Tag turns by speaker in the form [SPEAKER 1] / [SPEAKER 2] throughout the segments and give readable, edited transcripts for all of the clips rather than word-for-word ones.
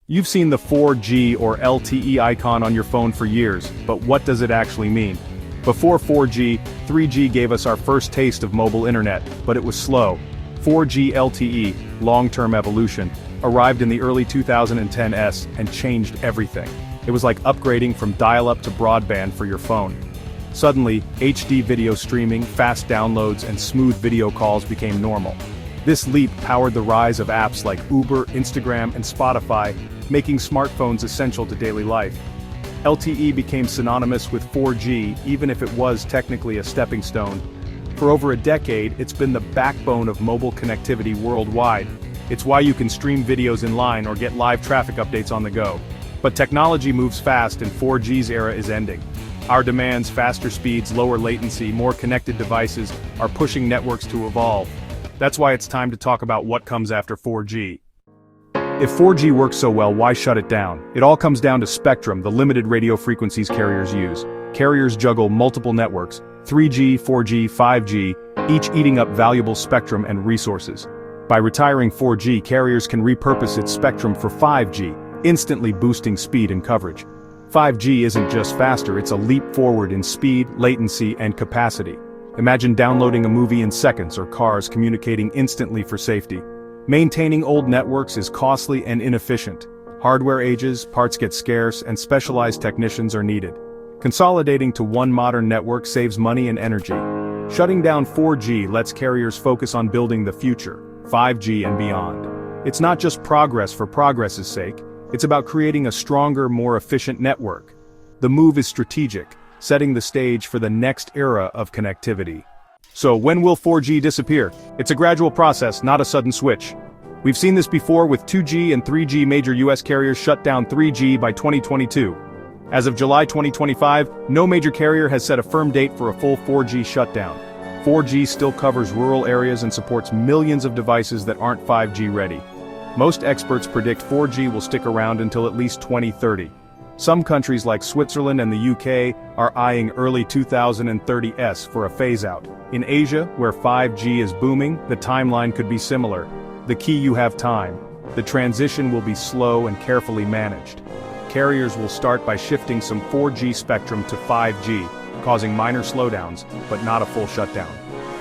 [SPEAKER 1] You've seen the 4G or LTE icon on your phone for years, but what does it actually mean? Before 4G, 3G gave us our first taste of mobile internet, but it was slow. 4G LTE, long-term evolution, arrived in the early 2010s and changed everything. It was like upgrading from dial-up to broadband for your phone. Suddenly, HD video streaming, fast downloads, and smooth video calls became normal. This leap powered the rise of apps like Uber, Instagram, and Spotify, making smartphones essential to daily life. LTE became synonymous with 4G, even if it was technically a stepping stone. For over a decade, it's been the backbone of mobile connectivity worldwide. It's why you can stream videos in line or get live traffic updates on the go. But technology moves fast and 4G's era is ending. Our demands, faster speeds, lower latency, more connected devices, are pushing networks to evolve. That's why it's time to talk about what comes after 4G. If 4G works so well, why shut it down? It all comes down to spectrum, the limited radio frequencies carriers use. Carriers juggle multiple networks, 3G, 4G, 5G, each eating up valuable spectrum and resources. By retiring 4G, carriers can repurpose its spectrum for 5G, instantly boosting speed and coverage. 5G isn't just faster, it's a leap forward in speed, latency, and capacity. Imagine downloading a movie in seconds or cars communicating instantly for safety. Maintaining old networks is costly and inefficient. Hardware ages, parts get scarce, and specialized technicians are needed. Consolidating to one modern network saves money and energy. Shutting down 4G lets carriers focus on building the future, 5G and beyond. It's not just progress for progress's sake, it's about creating a stronger, more efficient network. The move is strategic, setting the stage for the next era of connectivity. So when will 4G disappear? It's a gradual process, not a sudden switch. We've seen this before with 2G and 3G major US carriers shut down 3G by 2022. As of July 2025, no major carrier has set a firm date for a full 4G shutdown. 4G still covers rural areas and supports millions of devices that aren't 5G ready. Most experts predict 4G will stick around until at least 2030. Some countries like Switzerland and the UK are eyeing early 2030s for a phase-out. In Asia, where 5G is booming, the timeline could be similar. The key: you have time. The transition will be slow and carefully managed. Carriers will start by shifting some 4G spectrum to 5G, causing minor slowdowns, but not a full shutdown.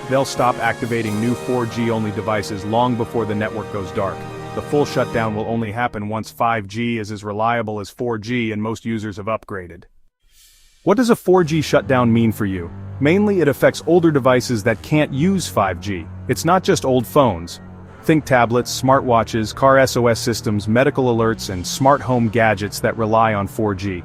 [SPEAKER 1] They'll stop activating new 4G-only devices long before the network goes dark. The full shutdown will only happen once 5G is as reliable as 4G and most users have upgraded. What does a 4G shutdown mean for you? Mainly it affects older devices that can't use 5G. It's not just old phones. Think tablets, smartwatches, car SOS systems, medical alerts, and smart home gadgets that rely on 4G.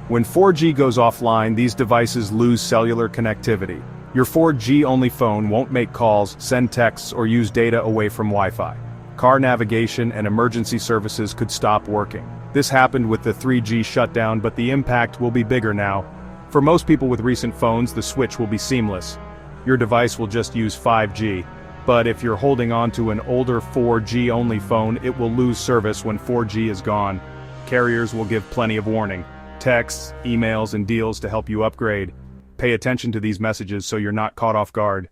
[SPEAKER 1] When 4G goes offline, these devices lose cellular connectivity. Your 4G-only phone won't make calls, send texts, or use data away from Wi-Fi. Car navigation and emergency services could stop working. This happened with the 3G shutdown, but the impact will be bigger now. For most people with recent phones, the switch will be seamless. Your device will just use 5G. But if you're holding on to an older 4G-only phone, it will lose service when 4G is gone. Carriers will give plenty of warning. Texts, emails, and deals to help you upgrade. Pay attention to these messages so you're not caught off guard.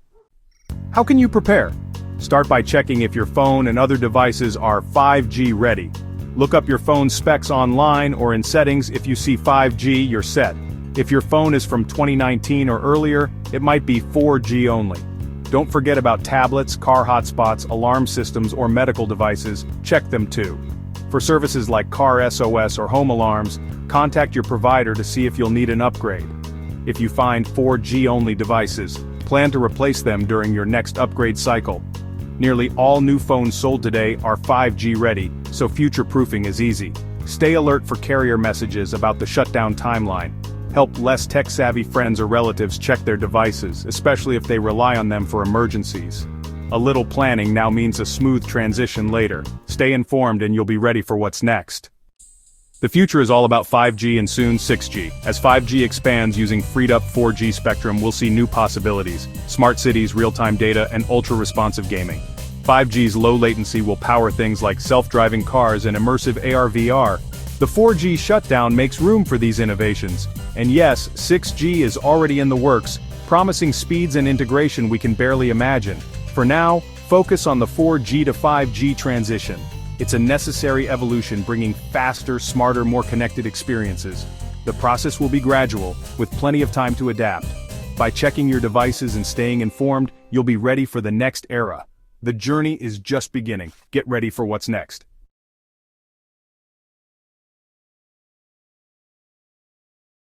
[SPEAKER 1] How can you prepare? Start by checking if your phone and other devices are 5G ready. Look up your phone's specs online or in settings. If you see 5G, you're set. If your phone is from 2019 or earlier, it might be 4G only. Don't forget about tablets, car hotspots, alarm systems, or medical devices. Check them too. For services like car SOS or home alarms, contact your provider to see if you'll need an upgrade. If you find 4G-only devices, plan to replace them during your next upgrade cycle. Nearly all new phones sold today are 5G ready, so future-proofing is easy. Stay alert for carrier messages about the shutdown timeline. Help less tech-savvy friends or relatives check their devices, especially if they rely on them for emergencies. A little planning now means a smooth transition later. Stay informed and you'll be ready for what's next. The future is all about 5G and soon 6G. As 5G expands using freed-up 4G spectrum, we'll see new possibilities: smart cities, real-time data, and ultra-responsive gaming. 5G's low latency will power things like self-driving cars and immersive AR/VR. The 4G shutdown makes room for these innovations. And yes, 6G is already in the works, promising speeds and integration we can barely imagine. For now, focus on the 4G to 5G transition. It's a necessary evolution bringing faster, smarter, more connected experiences. The process will be gradual, with plenty of time to adapt. By checking your devices and staying informed, you'll be ready for the next era. The journey is just beginning. Get ready for what's next.